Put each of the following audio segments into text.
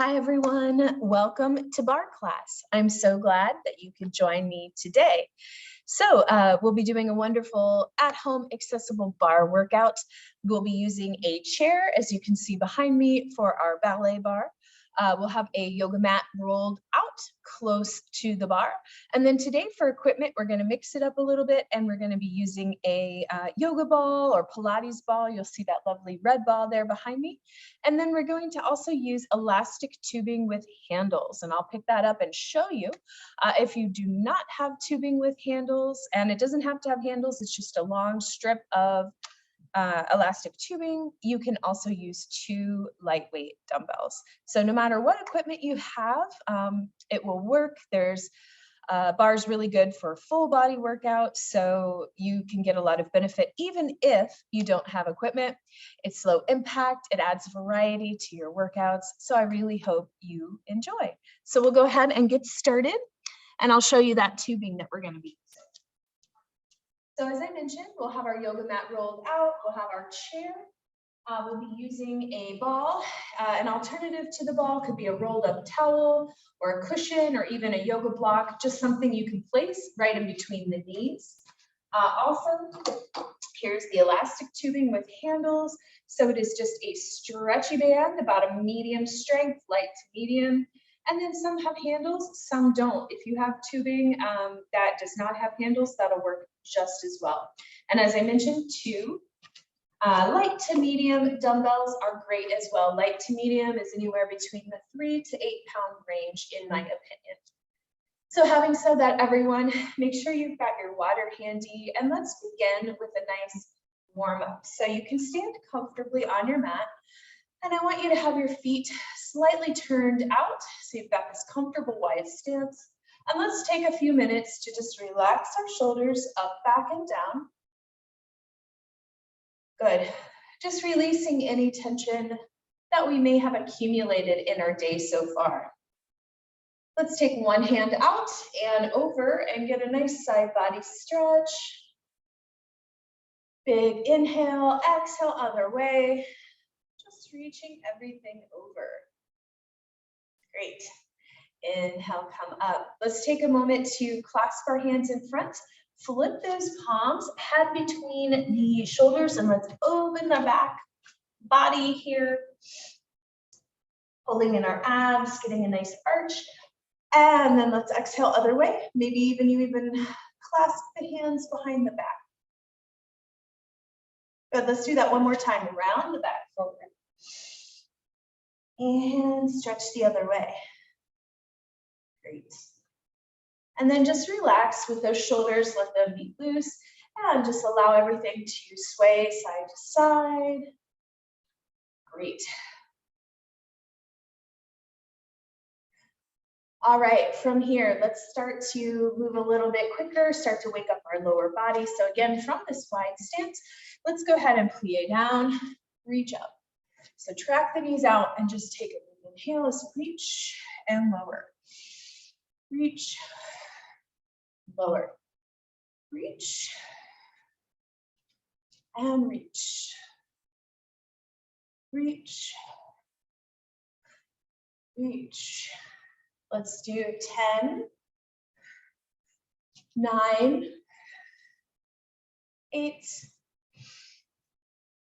Hi, everyone. Welcome to bar class. I'm so glad that you could join me today. So we'll be doing a wonderful at-home accessible bar workout. We'll be using a chair, as you can see behind me, for our ballet bar. We'll have a yoga mat rolled out close to the bar. And then today for equipment, we're going to mix it up a little bit, and we're going to be using a yoga ball or Pilates ball. You'll see that lovely red ball there behind me. And then we're going to also use elastic tubing with handles, and I'll pick that up and show you. If you do not have tubing with handles, and it doesn't have to have handles, it's just a long strip of elastic tubing, you can also use 2 lightweight dumbbells. So no matter what equipment you have, it will work. There's bar's really good for full body workout, so you can get a lot of benefit even if you don't have equipment. It's low impact, it adds variety to your workouts, so I really hope you enjoy. So we'll go ahead and get started, and I'll show you that tubing that we're going to be using. So as I mentioned, we'll have our yoga mat rolled out, we'll have our chair. We'll be using a ball. An alternative to the ball could be a rolled up towel or a cushion or even a yoga block, just something you can place right in between the knees. Also, here's the elastic tubing with handles. So it is just a stretchy band, about a medium strength, light to medium. And then some have handles, some don't. If you have tubing that does not have handles, that'll work just as well. And as I mentioned, 2 light to medium dumbbells are great as well. Light to medium is anywhere between the 3 to 8 pound range, in my opinion. So having said that, everyone, make sure you've got your water handy, and let's begin with a nice warm up. So you can stand comfortably on your mat, and I want you to have your feet slightly turned out, so you've got this comfortable wide stance. And let's take a few minutes to just relax our shoulders up, back, and down. Good. Just releasing any tension that we may have accumulated in our day so far. Let's take one hand out and over and get a nice side body stretch. Big inhale, exhale, other way. Just reaching everything over. Great. Inhale, come up. Let's take a moment to clasp our hands in front. Flip those palms, head between the shoulders, and let's open the back body here. Pulling in our abs, getting a nice arch. And then let's exhale other way. Maybe you clasp the hands behind the back. Good, let's do that one more time. Round the back forward. And stretch the other way. Great. And then just relax with those shoulders, let them be loose, and just allow everything to sway side to side. Great. All right, from here, let's start to move a little bit quicker, start to wake up our lower body. So again, from this wide stance, let's go ahead and plie down, reach up. So track the knees out and just take a big inhale as reach and lower. Reach, lower, reach, and reach, reach, reach. Let's do 10, 9, 8,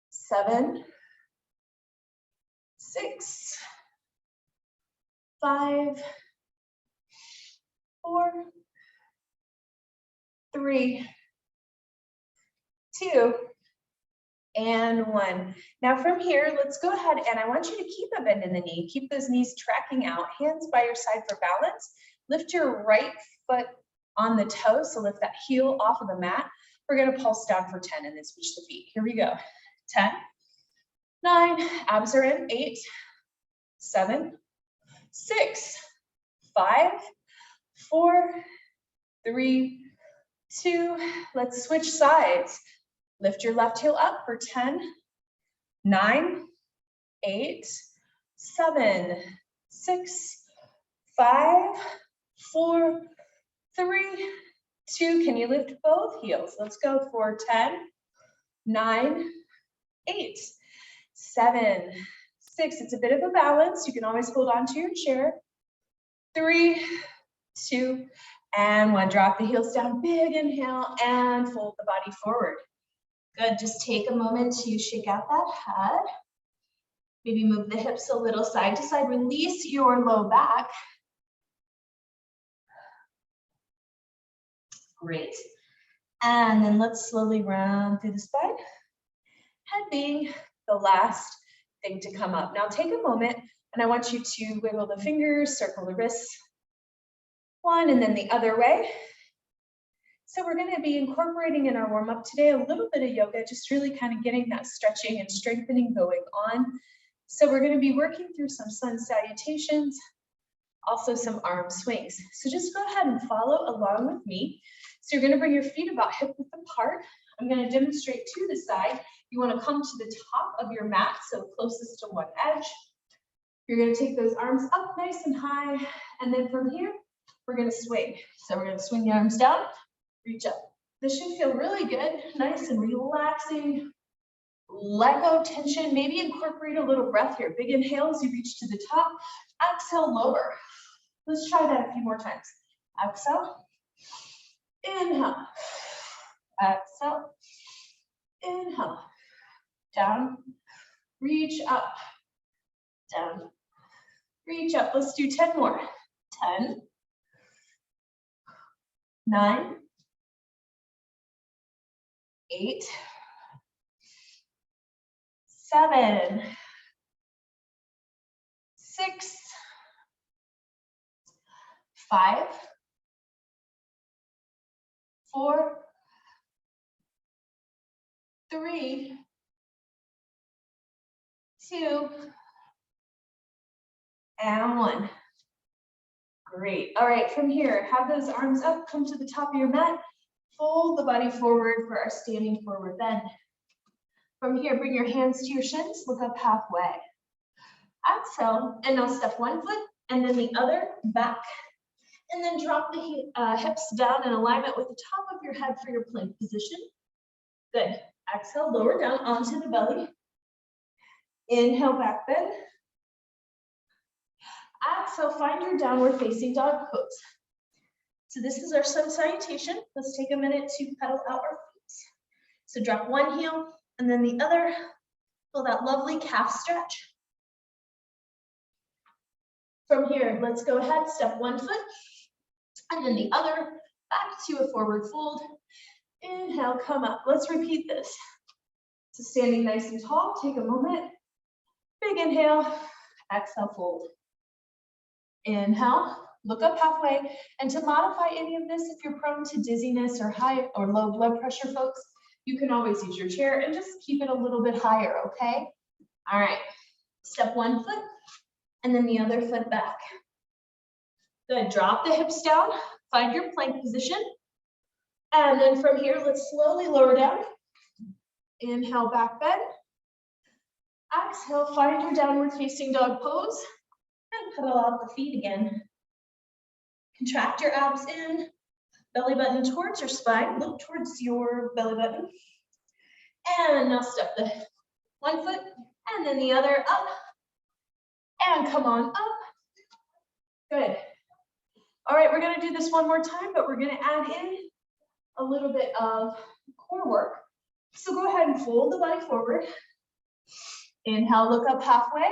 7, 6, 5, 4, 3, 2, and 1. Now from here, let's go ahead and I want you to keep a bend in the knee. Keep those knees tracking out, hands by your side for balance. Lift your right foot on the toe, so lift that heel off of the mat. We're gonna pulse down for 10 and then switch the feet. Here we go. 10, 9, abs are in, 8, 7, 6, 5, 4, 3, 2, let's switch sides. Lift your left heel up for 10, 9, 8, 7, 6, 5, 4, 3, 2. Can you lift both heels? Let's go for 10, 9, 8, 7, 6, it's a bit of a balance. You can always hold on to your chair. 3, 2, and 1. Drop the heels down, big inhale, and fold the body forward. Good, just take a moment to shake out that head. Maybe move the hips a little side to side, release your low back. Great. And then let's slowly round through the spine. Head being the last thing to come up. Now take a moment and I want you to wiggle the fingers, circle the wrists. One and then the other way. So we're going to be incorporating in our warm-up today a little bit of yoga, just really kind of getting that stretching and strengthening going on. So we're going to be working through some sun salutations, also some arm swings. So just go ahead and follow along with me. So you're going to bring your feet about hip width apart. I'm going to demonstrate to the side. You want to come to the top of your mat, so closest to one edge. You're going to take those arms up nice and high, and then from here, we're going to swing. So we're going to swing the arms down, reach up. This should feel really good, nice and relaxing. Let go of tension, maybe incorporate a little breath here. Big inhale as you reach to the top, exhale, lower. Let's try that a few more times. Exhale, inhale, exhale, inhale, down, reach up, down, reach up. Let's do 10 more. 10, 9, 8, 7, 6, 5, 4, 3, 2, and 1. Great. All right, from here, have those arms up, come to the top of your mat, fold the body forward for our standing forward bend. From here, bring your hands to your shins, look up halfway. Exhale, and now step one foot and then the other back. And then drop the hips down in alignment with the top of your head for your plank position. Good. Exhale, lower down onto the belly. Inhale, back bend. Exhale, find your downward facing dog pose. So this is our sun salutation. Let's take a minute to pedal out our feet. So drop one heel and then the other. Feel that lovely calf stretch. From here, let's go ahead, step one foot and then the other, back to a forward fold. Inhale, come up. Let's repeat this. So standing nice and tall, take a moment. Big inhale, exhale, fold. Inhale, look up halfway. And to modify any of this, if you're prone to dizziness or high or low blood pressure, folks, you can always use your chair and just keep it a little bit higher, okay? All right, step one foot and then the other foot back. Good, drop the hips down, find your plank position. And then from here, let's slowly lower down. Inhale, back bend. Exhale, find your downward facing dog pose. And pedal out the feet again. Contract your abs in, belly button towards your spine, look towards your belly button. And now step the one foot and then the other up. And come on up. Good. All right, we're gonna do this one more time, but we're gonna add in a little bit of core work. So go ahead and fold the body forward. Inhale, look up halfway.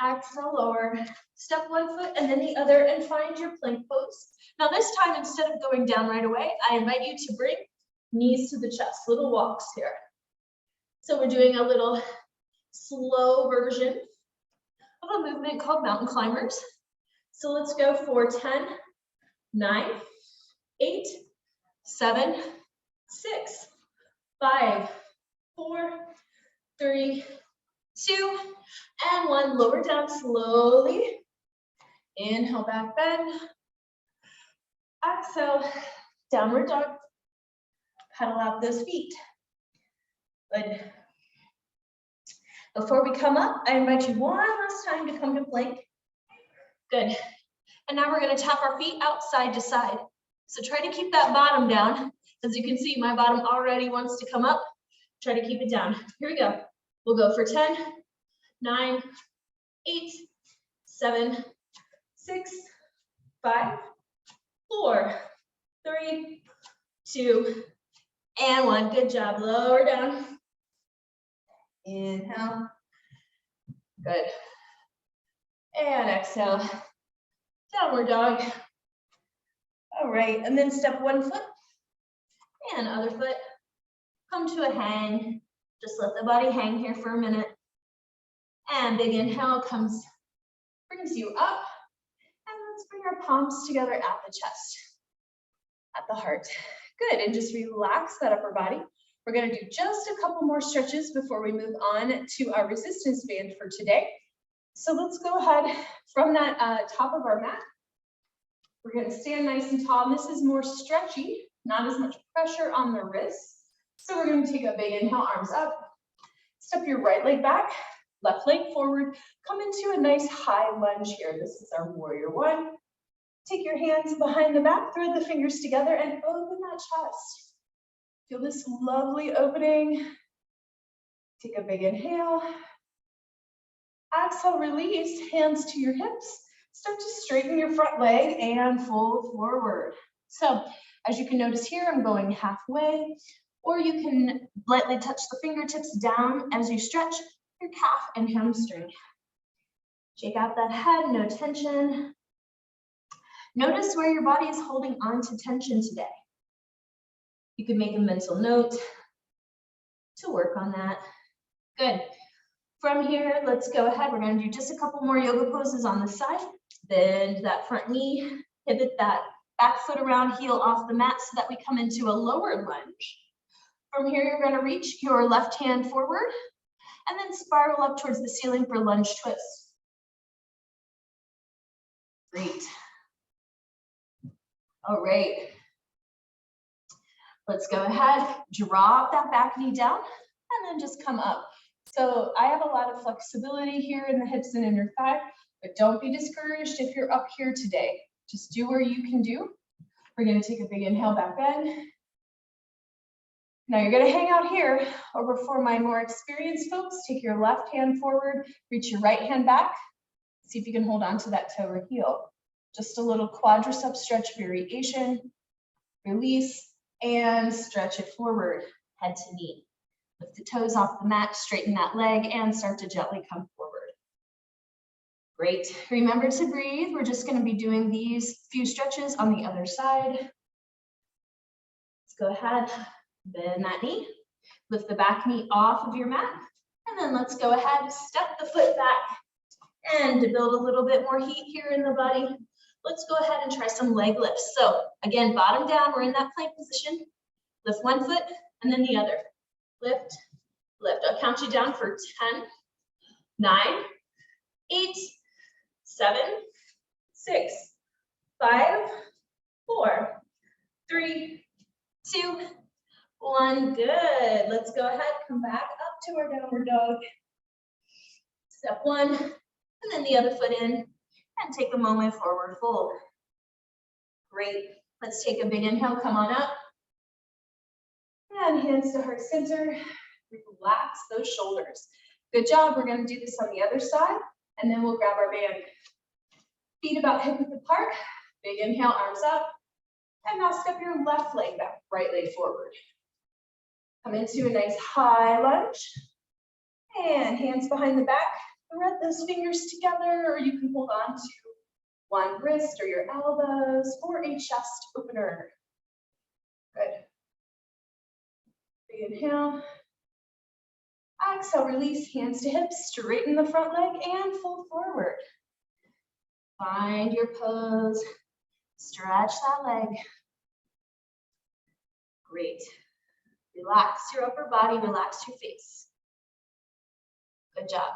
Exhale, lower. Step one foot and then the other and find your plank pose. Now this time, instead of going down right away, I invite you to bring knees to the chest, little walks here. So we're doing a little slow version of a movement called mountain climbers. So let's go for 10, 9, 8, 7, 6, 5, 4, 3, 2, and 1. Lower down slowly. Inhale, back bend. Exhale, downward dog. Pedal out those feet. Good. Before we come up, I invite you one last time to come to plank. Good. And now we're going to tap our feet out side to side. So try to keep that bottom down. As you can see, my bottom already wants to come up. Try to keep it down. Here we go. We'll go for 10, 9, 8, 7, 6, 5, 4, 3, 2, and 1. Good job. Lower down. Inhale. Good. And exhale. Downward dog. All right, and then step one foot and other foot. Come to a hang. Just let the body hang here for a minute. And big inhale brings you up. And let's bring our palms together at the chest, at the heart. Good, and just relax that upper body. We're gonna do just a couple more stretches before we move on to our resistance band for today. So let's go ahead from that top of our mat. We're gonna stand nice and tall. This is more stretchy, not as much pressure on the wrists. So we're gonna take a big inhale, arms up. Step your right leg back, left leg forward. Come into a nice high lunge here. This is our warrior one. Take your hands behind the back, thread the fingers together and open that chest. Feel this lovely opening. Take a big inhale. Exhale, release, hands to your hips. Start to straighten your front leg and fold forward. So as you can notice here, I'm going halfway, or you can lightly touch the fingertips down as you stretch your calf and hamstring. Shake out that head, no tension. Notice where your body is holding on to tension today. You can make a mental note to work on that. Good. From here, let's go ahead. We're going to do just a couple more yoga poses on the side. Bend that front knee, pivot that back foot around, heel off the mat so that we come into a lower lunge. From here, you're going to reach your left hand forward and then spiral up towards the ceiling for lunge twists. Great. All right. Let's go ahead, drop that back knee down and then just come up. So I have a lot of flexibility here in the hips and inner thigh, but don't be discouraged if you're up here today. Just do where you can do. We're going to take a big inhale, back bend. Now you're going to hang out here, or for my more experienced folks, take your left hand forward, reach your right hand back. See if you can hold on to that toe or heel. Just a little quadricep stretch variation. Release and stretch it forward, head to knee. Lift the toes off the mat, straighten that leg, and start to gently come forward. Great. Remember to breathe. We're just going to be doing these few stretches on the other side. Let's go ahead, bend that knee, lift the back knee off of your mat, and then let's go ahead, step the foot back. And to build a little bit more heat here in the body, let's go ahead and try some leg lifts. So again, bottom down, we're in that plank position. Lift one foot and then the other. Lift, lift. I'll count you down for 10, 9, 8, 7, 6, 5, 4, 3, 2, 1. Good. Let's go ahead, come back up to our downward dog. Step one, and then the other foot in, and take a moment forward fold. Great. Let's take a big inhale, come on up. And hands to heart center. Relax those shoulders. Good job. We're going to do this on the other side, and then we'll grab our band. Feet about hip width apart. Big inhale, arms up. And now step your left leg back, right leg forward. Come into a nice high lunge. And hands behind the back. Thread those fingers together, or you can hold on to one wrist or your elbows for a chest opener. Good. Big inhale. Exhale, release, hands to hips, straighten the front leg and fold forward. Find your pose, stretch that leg. Great. Relax your upper body, relax your face. Good job.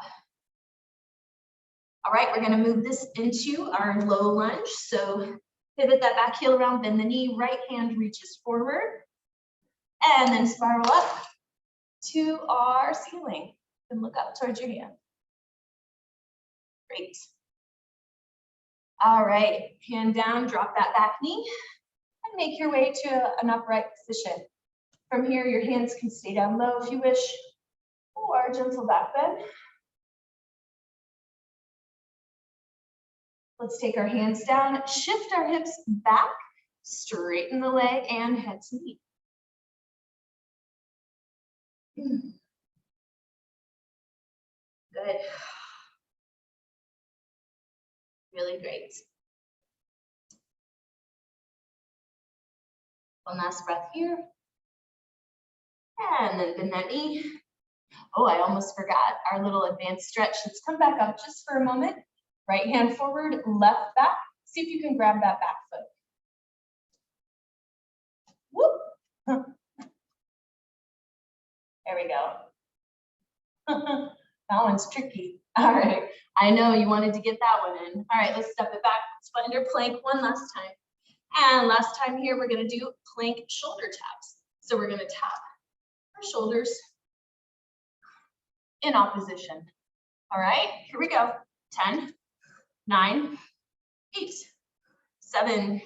All right, we're going to move this into our low lunge. So pivot that back heel around, bend the knee, right hand reaches forward, and then spiral up to our ceiling and look up towards your hand. Great. All right, hand down, drop that back knee, and make your way to an upright position. From here, your hands can stay down low if you wish, or gentle back bend. Let's take our hands down, shift our hips back, straighten the leg and head to knee. Good. Really great. One last breath here. And then bend that knee. Oh, I almost forgot our little advanced stretch. Let's come back up just for a moment. Right hand forward, left back. See if you can grab that back foot. Whoop. There we go. That one's tricky. All right. I know you wanted to get that one in. All right, let's step it back. Let's find our plank one last time. And last time here, we're going to do plank shoulder taps. So we're going to tap our shoulders in opposition. All right, here we go. 10, 9, 8, 7,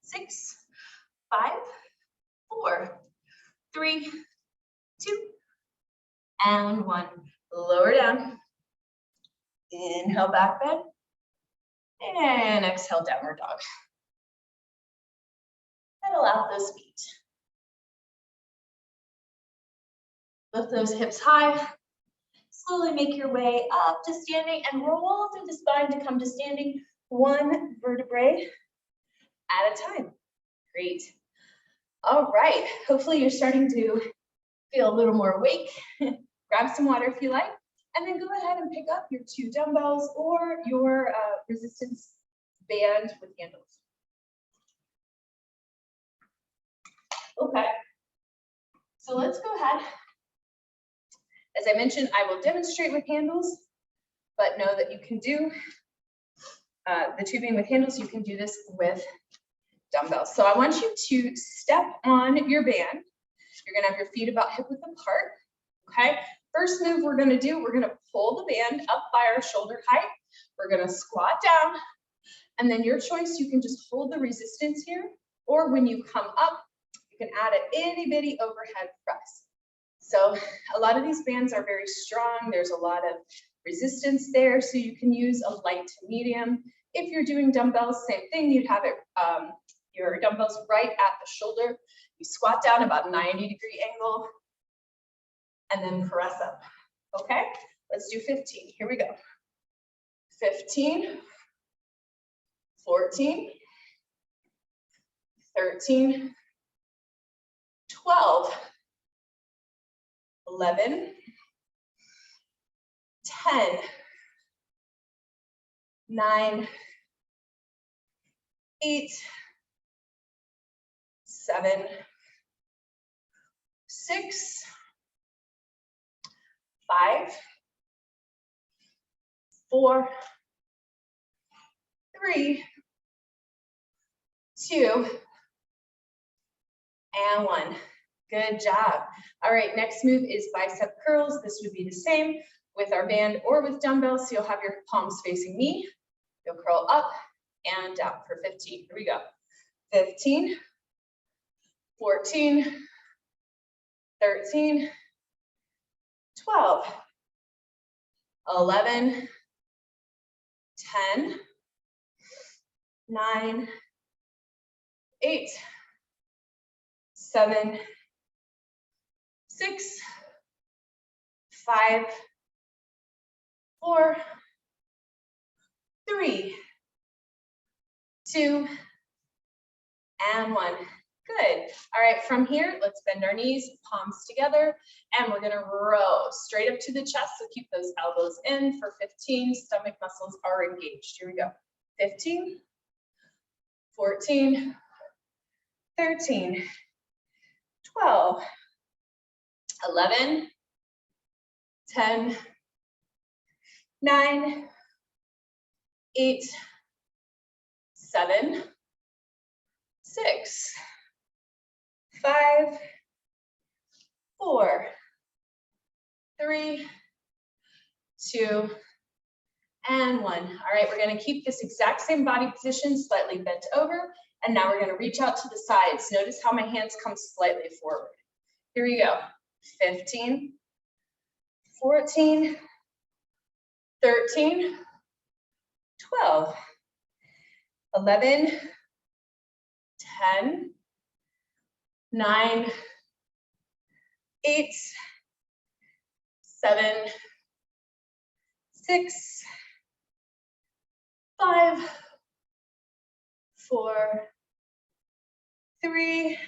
6, 5, 4, 3, 2, and 1. Lower down. Inhale, back bend. And exhale, downward dog. Pedal out those feet. Lift those hips high. Slowly make your way up to standing and roll through the spine to come to standing, one vertebrae at a time. Great. All right. Hopefully you're starting to feel a little more awake. Grab some water if you like, and then go ahead and pick up your 2 dumbbells or your resistance band with handles. Okay. So let's go ahead. As I mentioned, I will demonstrate with handles, but know that you can do the tubing with handles. You can do this with dumbbells. So I want you to step on your band. You're going to have your feet about hip width apart. Okay. First move we're going to do, we're going to pull the band up by our shoulder height. We're going to squat down, and then your choice, you can just hold the resistance here, or when you come up, you can add an itty bitty overhead press. So a lot of these bands are very strong. There's a lot of resistance there, so you can use a light to medium. If you're doing dumbbells, same thing. You'd have it your dumbbells right at the shoulder. You squat down about 90-degree angle, and then press up. Okay, let's do 15. Here we go. 15, 14, 13, 12, 11, 10, 9, 8, 7, 6, 5, 4, 3, 2, and 1. Good job. All right, next move is bicep curls. This would be the same with our band or with dumbbells. So you'll have your palms facing me. You'll curl up and down for 15. Here we go. 15, 14, 13, 12, 11, 10, 9, 8, 7, 6, 5, 4, 3, 2, and 1. Good. All right, from here, let's bend our knees, palms together, and we're gonna row straight up to the chest. So keep those elbows in for 15. Stomach muscles are engaged. Here we go. 15, 14, 13, 12, 11, 10, 9, 8, 7, 6, 5, 4, 3, 2, and 1. All right, we're going to keep this exact same body position, slightly bent over, and now we're going to reach out to the sides. Notice how my hands come slightly forward. Here we go. 15, 14, 13, 12, 11, 10, 9, 8, 7, 6, 5, 4, 3,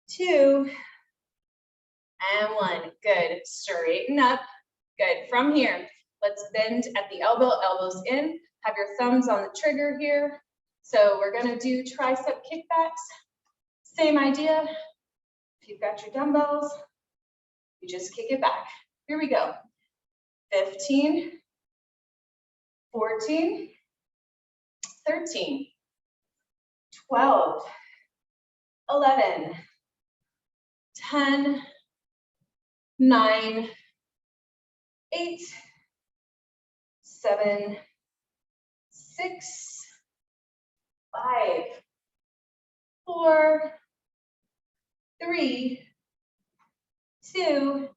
2, and 1. Good. Straighten up. Good. From here, let's bend at the elbow, elbows in. Have your thumbs on the trigger here. So we're going to do tricep kickbacks. Same idea. If you've got your dumbbells, you just kick it back. Here we go. 15, 14, 13, 12, 11, 10, 9, 8, 7, 6, 5, 4, 3, 2,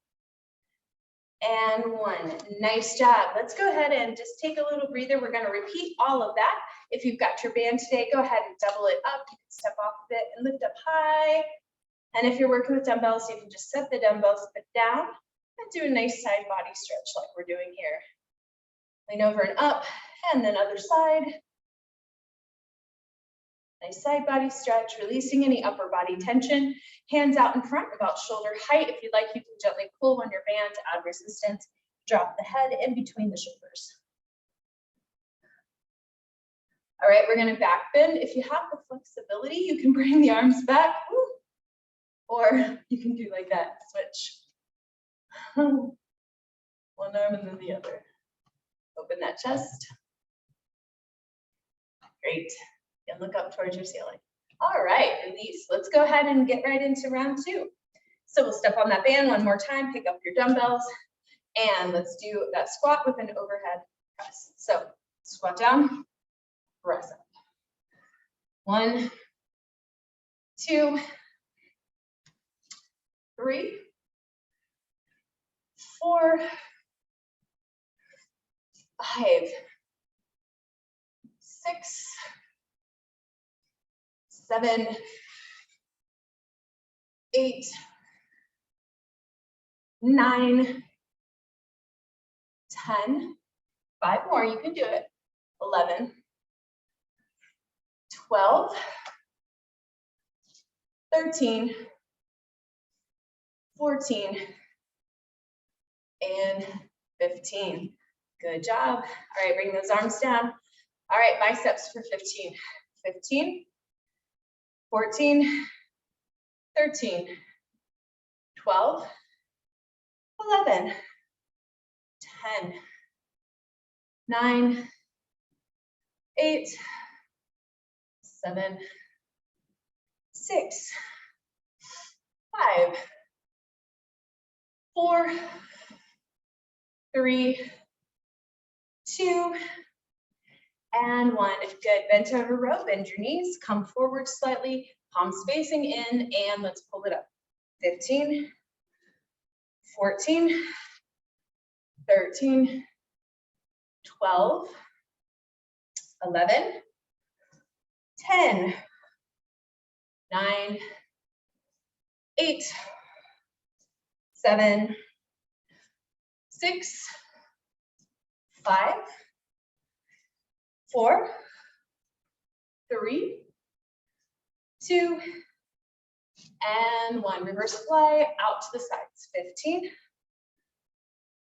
and 1. Nice job. Let's go ahead and just take a little breather. We're going to repeat all of that. If you've got your band today, go ahead and double it up. You can step off a bit and lift up high. And if you're working with dumbbells, you can just set the dumbbells a bit down and do a nice side body stretch like we're doing here. Lean over and up, and then other side. Nice side body stretch, releasing any upper body tension. Hands out in front, about shoulder height. If you'd like, you can gently pull on your band to add resistance. Drop the head in between the shoulders. All right, we're gonna back bend. If you have the flexibility, you can bring the arms back, or you can do like that, switch. One arm and then the other. Open that chest. Great. And look up towards your ceiling. All right, release. Let's go ahead and get right into round 2. So we'll step on that band one more time, pick up your dumbbells, and let's do that squat with an overhead press. So squat down, press up. 1, 2, 3, 4, 5, 6, 7, 8, 9, 10, 5 more, you can do it, 11, 12, 13, 14, and 15. Good job. All right, bring those arms down. All right, biceps for 15. 15, 14, 13, 12, 11, 10, 9, 8, 7, 6, 5, 4, 3, 2, and 1. Good. Bent over row, bend your knees, come forward slightly, palms facing in, and let's pull it up. 15, 14, 13, 12, 11, 10, 9, 8, 7, 6, 5, 4, 3, 2, and 1. Reverse fly out to the sides. 15,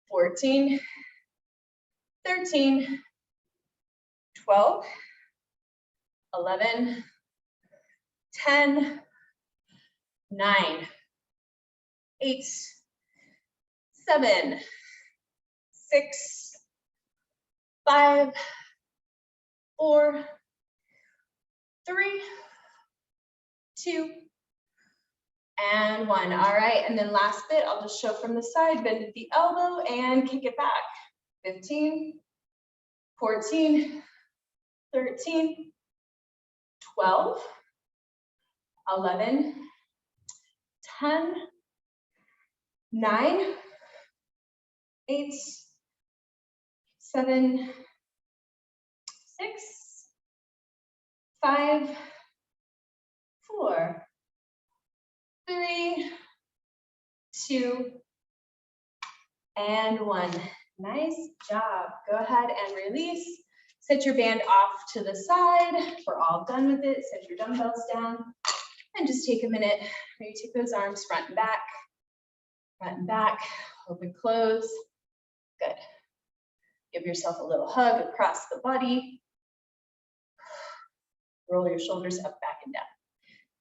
14, 13, 12, 11, 10, 9, 8, 7, 6, 5, 4, 3, 2, and 1. All right, and then last bit, I'll just show from the side, bend at the elbow and kick it back. 15, 14, 13, 12, 11, 10, 9, 8, 7, 6, 5, 4, 3, 2, and 1. Nice job. Go ahead and release. Set your band off to the side. We're all done with it. Set your dumbbells down and just take a minute. Maybe take those arms front and back, open, close. Good. Give yourself a little hug across the body. Roll your shoulders up, back, and down.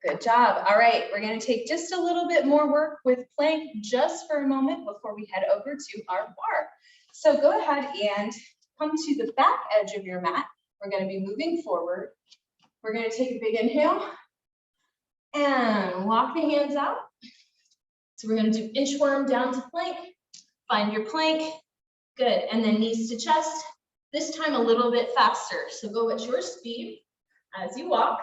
Good job. All right, we're going to take just a little bit more work with plank just for a moment before we head over to our bar. So go ahead and come to the back edge of your mat. We're going to be moving forward. We're going to take a big inhale and walk the hands out. So we're going to do inchworm down to plank. Find your plank. Good. And then knees to chest. This time a little bit faster. So go at your speed as you walk.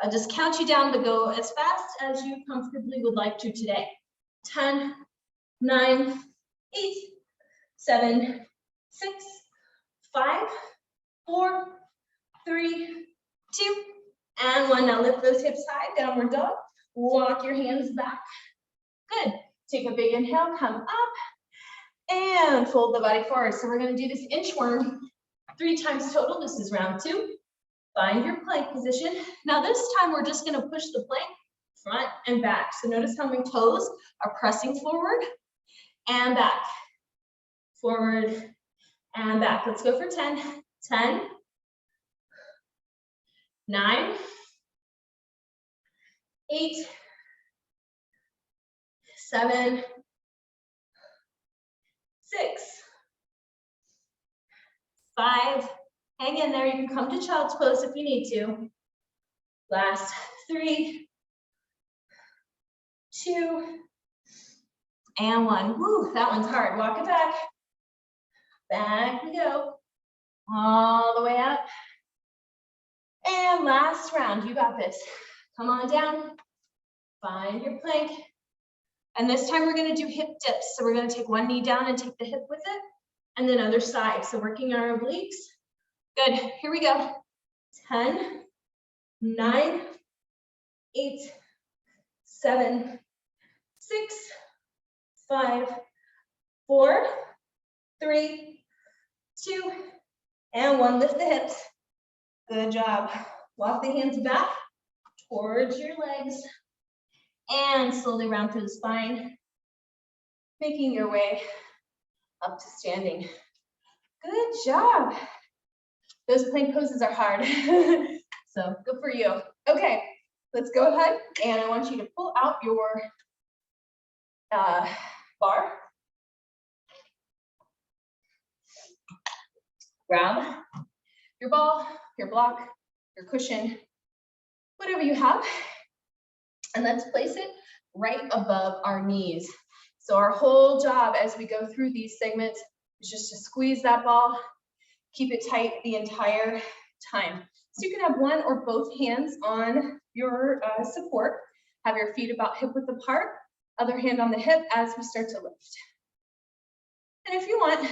I'll just count you down, but go as fast as you comfortably would like to today. 10, 9, 8, 7, 6, 5, 4, 3, 2, and 1. Now lift those hips high, downward dog. Walk your hands back. Good. Take a big inhale, come up, and fold the body forward. So we're going to do this inchworm 3 times total. This is round 2. Find your plank position. Now this time we're just going to push the plank front and back. So notice how my toes are pressing forward and back. Forward and back. Let's go for 10. 10, 9, 8, 7, 6, 5, hang in there. You can come to child's pose if you need to. Last 3, 2, and 1. Woo, that one's hard. Walk it back. Back we go. All the way up. And last round. You got this. Come on down. Find your plank. And this time we're going to do hip dips. So we're going to take one knee down and take the hip with it. And then other side. So working our obliques. Good. Here we go. 10, 9, 8, 7, 6, 5, 4, 3, 2, and 1. Lift the hips. Good job. Walk the hands back towards your legs and slowly round through the spine, making your way up to standing. Good job. Those plank poses are hard. So good for you. Okay, let's go ahead and I want you to pull out your bar. Grab your ball, your block, your cushion, whatever you have, and let's place it right above our knees. So our whole job as we go through these segments is just to squeeze that ball, keep it tight the entire time. So you can have one or both hands on your support, have your feet about hip width apart, other hand on the hip as we start to lift. And if you want,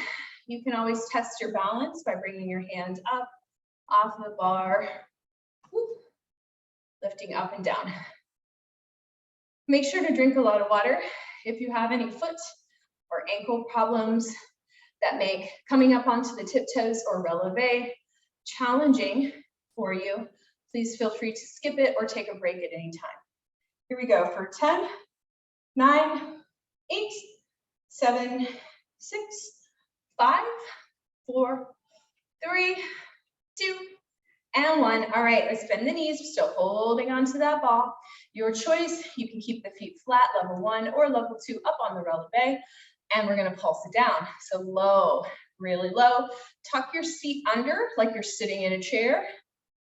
you can always test your balance by bringing your hand up off the bar, whoop, lifting up and down. Make sure to drink a lot of water. If you have any foot or ankle problems that make coming up onto the tiptoes or releve challenging for you, please feel free to skip it or take a break at any time. Here we go for 10, 9, 8, 7, 6, 5, 4, 3, 2, and 1. All right, let's bend the knees. We're still holding onto that ball. Your choice. You can keep the feet flat, level 1 or level 2 up on the releve, and we're going to pulse it down. So low, really low. Tuck your seat under like you're sitting in a chair.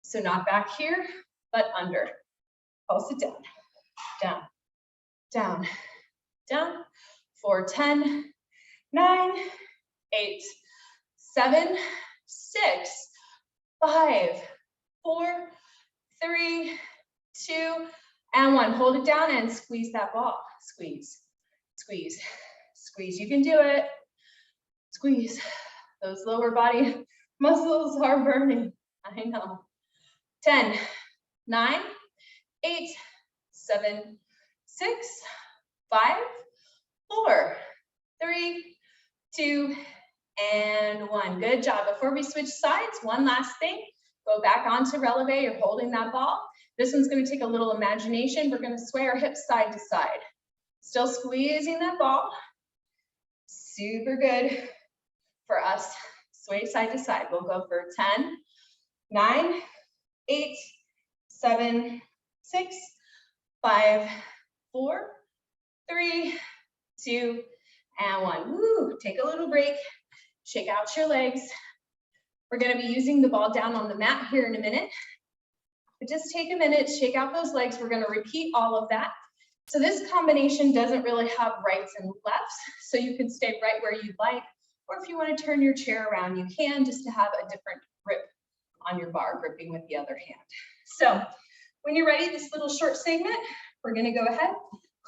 So not back here, but under. Pulse it down, down, down, down. For 10, 9, 8, 7, 6, 5, 4, 3, 2, and 1. Hold it down and squeeze that ball. Squeeze, squeeze, squeeze. You can do it. Squeeze. Those lower body muscles are burning. I know. 10, 9, 8, 7, 6, 5, 4, 3, 2, and 1. Good job. Before we switch sides, one last thing. Go back onto releve. You're holding that ball. This one's going to take a little imagination. We're going to sway our hips side to side. Still squeezing that ball. Super good for us. Sway side to side. We'll go for 10, 9, 8, 7, 6, 5, 4, 3, 2, and 1. Woo, take a little break. Shake out your legs. We're going to be using the ball down on the mat here in a minute. But just take a minute, shake out those legs. We're going to repeat all of that. So this combination doesn't really have rights and lefts, so you can stay right where you'd like, or if you want to turn your chair around, you can, just to have a different grip on your bar, gripping with the other hand. So when you're ready, this little short segment, we're going to go ahead,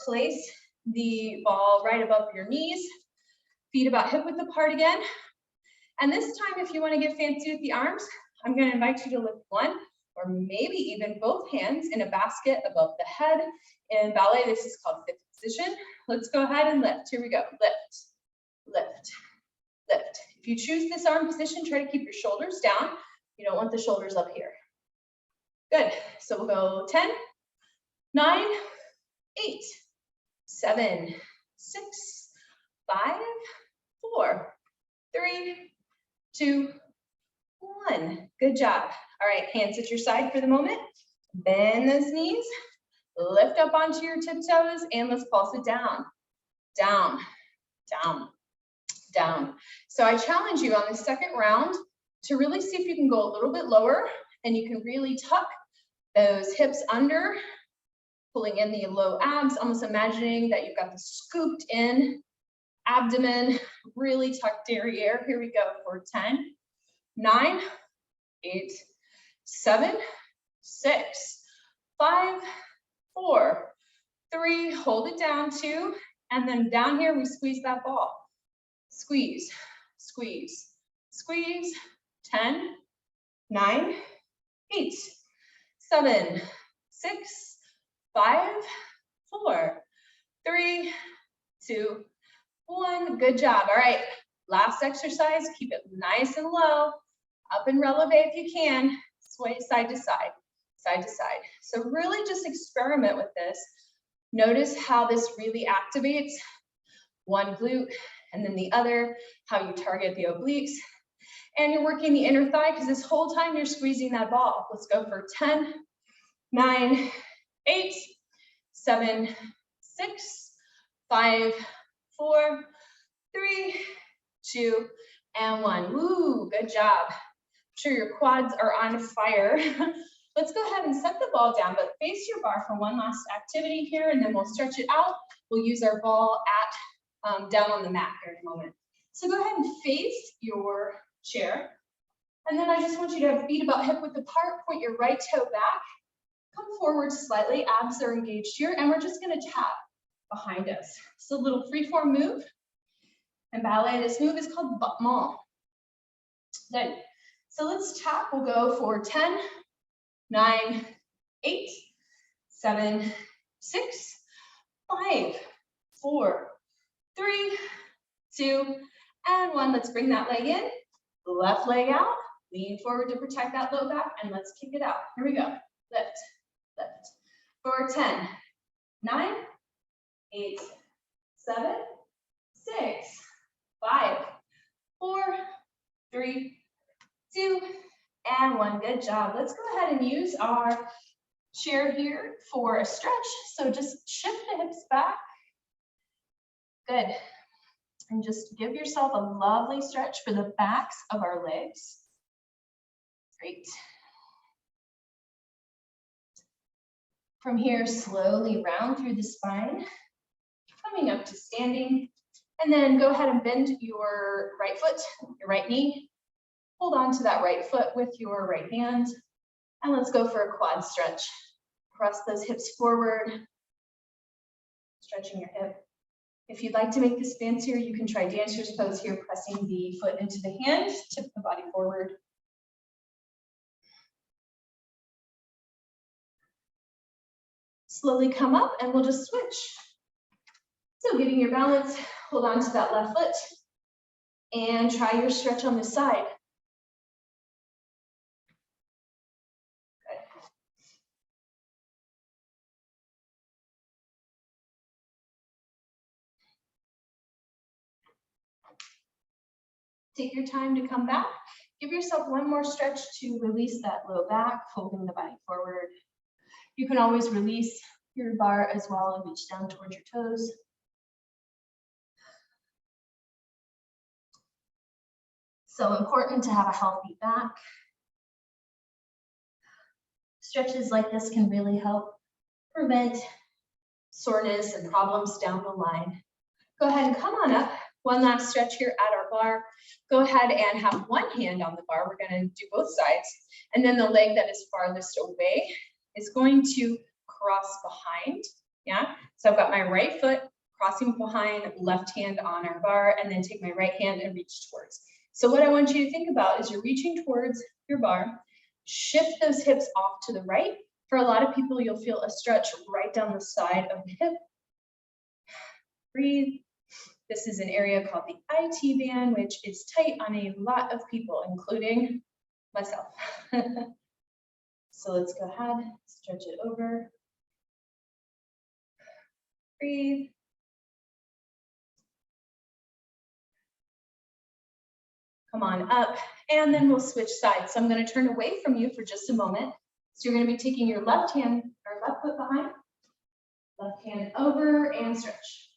place the ball right above your knees, feet about hip width apart again. And this time, if you want to get fancy with the arms, I'm going to invite you to lift one or maybe even both hands in a basket above the head. In ballet, this is called fifth position. Let's go ahead and lift. Here we go. Lift, lift, lift. If you choose this arm position, try to keep your shoulders down. You don't want the shoulders up here. Good. So we'll go 10, 9, 8, 7, 6, 5, 4, 3, 2, 1. Good job. All right, hands at your side for the moment. Bend those knees. Lift up onto your tiptoes and let's pulse it down. Down, down, down. So I challenge you on the second round to really see if you can go a little bit lower and you can really tuck those hips under, pulling in the low abs, almost imagining that you've got the scooped in abdomen, really tucked derriere. Here we go for 10, 9, 8, 7, 6, 5, 4, 3, hold it down, 2, and then down here we squeeze that ball. Squeeze, squeeze, squeeze. 10, 9, 8, 7, 6, 5, 4, 3, 2, 1. Good job. All right, last exercise. Keep it nice and low. Up and releve if you can. Sway side to side, side to side. So really just experiment with this. Notice how this really activates one glute and then the other, how you target the obliques. And you're working the inner thigh because this whole time you're squeezing that ball. Let's go for 10, 9, 8, 7, 6, 5, 4, 3, 2, and 1. Woo, good job. I'm sure your quads are on fire. Let's go ahead and set the ball down, but face your bar for one last activity here, and then we'll stretch it out. We'll use our ball at down on the mat here in a moment. So go ahead and face your chair. And then I just want you to have feet about hip width apart, point your right toe back, come forward slightly, abs are engaged here, and we're just gonna tap behind us. So a little freeform move. In ballet, this move is called battement. Good. So let's tap, we'll go for 10, 9, 8, 7, 6, 5, 4, 3, 2, and 1. Let's bring that leg in, left leg out, lean forward to protect that low back, and let's kick it out. Here we go. Lift, lift. For 10, 9, 8, 7, 6, 5, 4, 3, 2, and 1. Good job. Let's go ahead and use our chair here for a stretch. So just shift the hips back. Good. And just give yourself a lovely stretch for the backs of our legs. Great. From here, slowly round through the spine, coming up to standing, and then go ahead and bend your right foot, your right knee. Hold on to that right foot with your right hand, and let's go for a quad stretch. Press those hips forward, stretching your hip. If you'd like to make this fancier, you can try dancer's pose here, pressing the foot into the hand, tip the body forward. slowly come up and we'll just switch. So getting your balance, hold on to that left foot and try your stretch on this side. Good. Take your time to come back. Give yourself one more stretch to release that low back, folding the body forward. You can always release your bar as well and reach down towards your toes. So important to have a healthy back. Stretches like this can really help prevent soreness and problems down the line. Go ahead and come on up. One last stretch here at our bar. Go ahead and have one hand on the bar. We're going to do both sides. And then the leg that is farthest away is going to cross behind. Yeah. So I've got my right foot crossing behind, left hand on our bar, and then take my right hand and reach towards. So what I want you to think about is you're reaching towards your bar. Shift those hips off to the right. For a lot of people, you'll feel a stretch right down the side of the hip. Breathe. This is an area called the IT band, which is tight on a lot of people, including myself. So let's go ahead, stretch it over. Breathe. Come on up, and then we'll switch sides. So I'm going to turn away from you for just a moment. So you're going to be taking your left hand or left foot behind, left hand over, and stretch.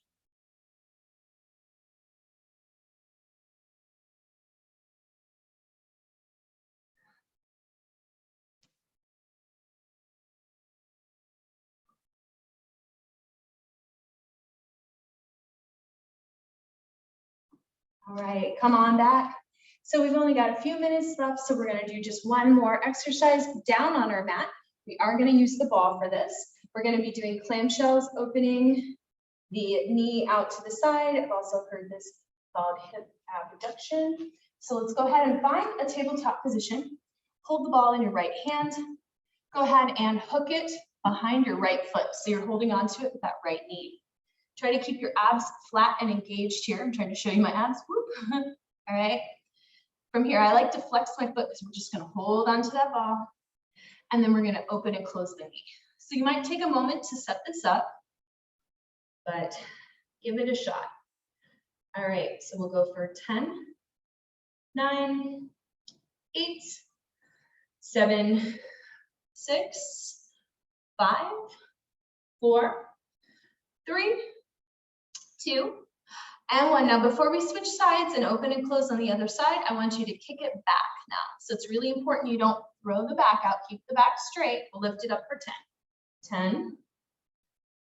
All right, come on back. So we've only got a few minutes left, so we're going to do just one more exercise down on our mat. We are going to use the ball for this. We're going to be doing clamshells, opening the knee out to the side. I've also heard this called hip abduction. So let's go ahead and find a tabletop position. Hold the ball in your right hand. Go ahead and hook it behind your right foot. So you're holding onto it with that right knee. Try to keep your abs flat and engaged here. I'm trying to show you my abs. Whoop. All right. From here, I like to flex my foot because we're just going to hold onto that ball. And then we're going to open and close the knee. So you might take a moment to set this up, but give it a shot. All right. So we'll go for 10, 9, 8, 7, 6, 5, 4, 3, 2, and 1. Now, before we switch sides and open and close on the other side, I want you to kick it back now. So it's really important you don't throw the back out. Keep the back straight. We'll lift it up for 10. 10,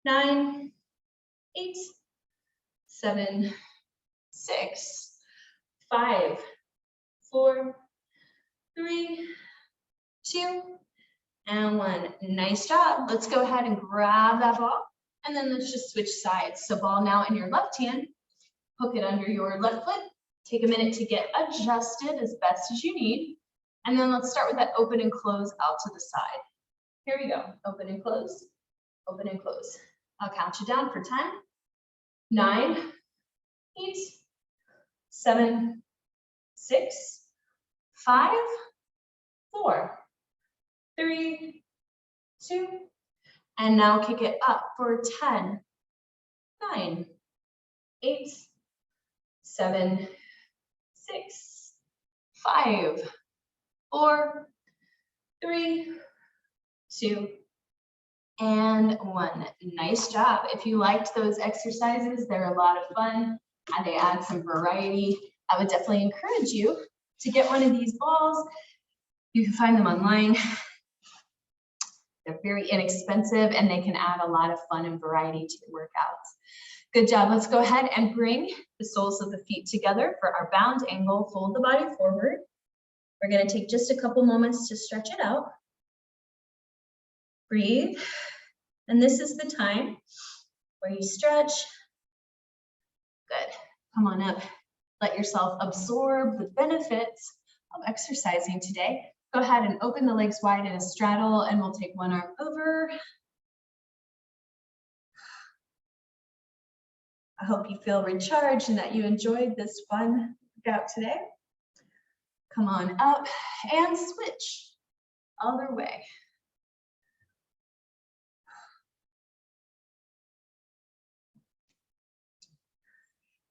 9, 8, 7, 6, 5, 4, 3, 2, and 1. Nice job. Let's go ahead and grab that ball. And then let's just switch sides. So ball now in your left hand, hook it under your left foot. Take a minute to get adjusted as best as you need. And then let's start with that open and close out to the side. Here we go. Open and close, open and close. I'll count you down for 10, 9, 8, 7, 6, 5, 4, 3, 2, and now kick it up for 10, 9, 8, 7, 6, 5, 4, 3, 2, and 1. Nice job. If you liked those exercises, they're a lot of fun and they add some variety. I would definitely encourage you to get one of these balls. You can find them online. They're very inexpensive and they can add a lot of fun and variety to your workouts. Good job. Let's go ahead and bring the soles of the feet together for our bound angle. Fold the body forward. We're going to take just a couple moments to stretch it out. Breathe. And this is the time where you stretch. Good. Come on up. Let yourself absorb the benefits of exercising today. Go ahead and open the legs wide in a straddle, and we'll take one arm over I hope you feel recharged and that you enjoyed this fun workout today. Come on up and switch other way.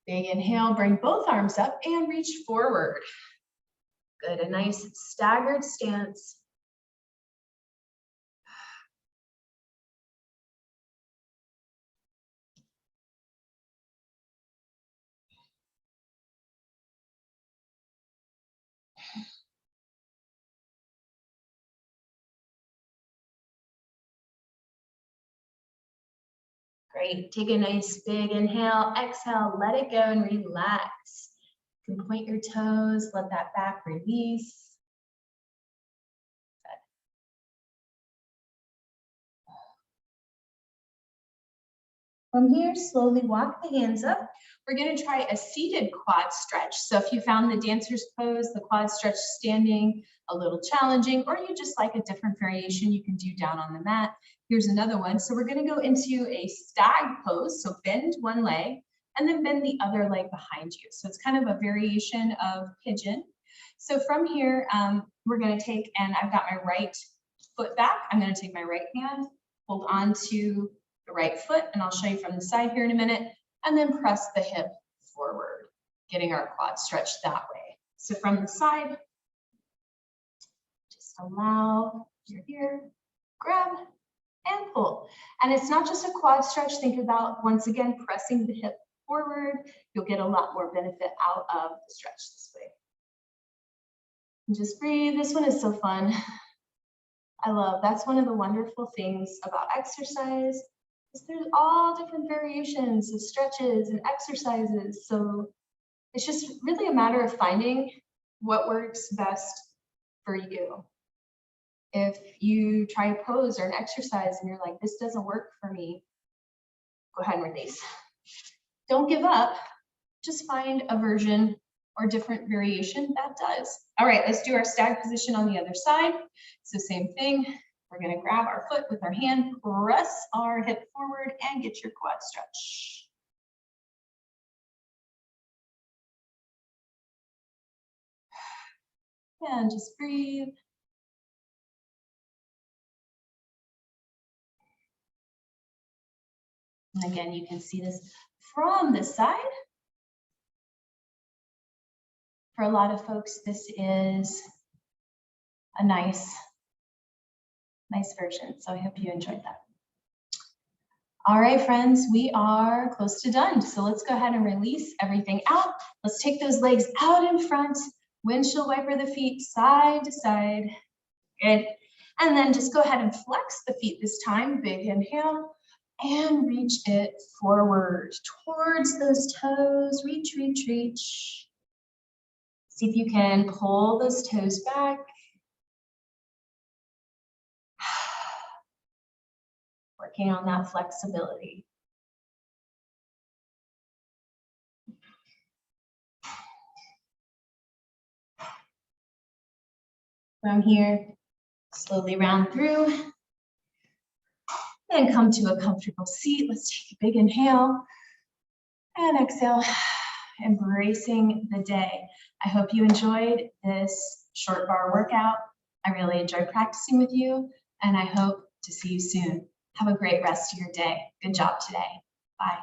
Big inhale, bring both arms up and reach forward. Good, a nice staggered stance. Great, take a nice big inhale, exhale, let it go and relax. You can point your toes, let that back release. From here, slowly walk the hands up. We're going to try a seated quad stretch. So if you found the dancer's pose, the quad stretch standing, a little challenging, or you just like a different variation, you can do down on the mat. Here's another one. So we're going to go into a stag pose. So bend one leg and then bend the other leg behind you. So it's kind of a variation of pigeon. So from here, we're going to take, and I've got my right foot back. I'm going to take my right hand, hold on to the right foot, and I'll show you from the side here in a minute, and then press the hip forward, getting our quad stretched that way. So from the side, just allow you're here, grab and pull. And it's not just a quad stretch. Think about, once again, pressing the hip forward. You'll get a lot more benefit out of the stretch this way. And just breathe. This one is so fun. That's one of the wonderful things about exercise. There's all different variations of stretches and exercises. So it's just really a matter of finding what works best for you. If you try a pose or an exercise and you're like, this doesn't work for me, go ahead and release. Don't give up. Just find a version or different variation that does. All right, let's do our stag position on the other side. So same thing. We're going to grab our foot with our hand, press our hip forward, and get your quad stretch. And just breathe. And again, you can see this from the side. For a lot of folks, this is a nice version. So I hope you enjoyed that. All right, friends, we are close to done. So let's go ahead and release everything out. Let's take those legs out in front, windshield wiper the feet side to side. Good. And then just go ahead and flex the feet this time. Big inhale and reach it forward towards those toes. Reach, reach, reach. See if you can pull those toes back. Working on that flexibility. From here, slowly round through and come to a comfortable seat. Let's take a big inhale and exhale, embracing the day. I hope you enjoyed this short bar workout. I really enjoyed practicing with you, and I hope to see you soon. Have a great rest of your day. Good job today. Bye.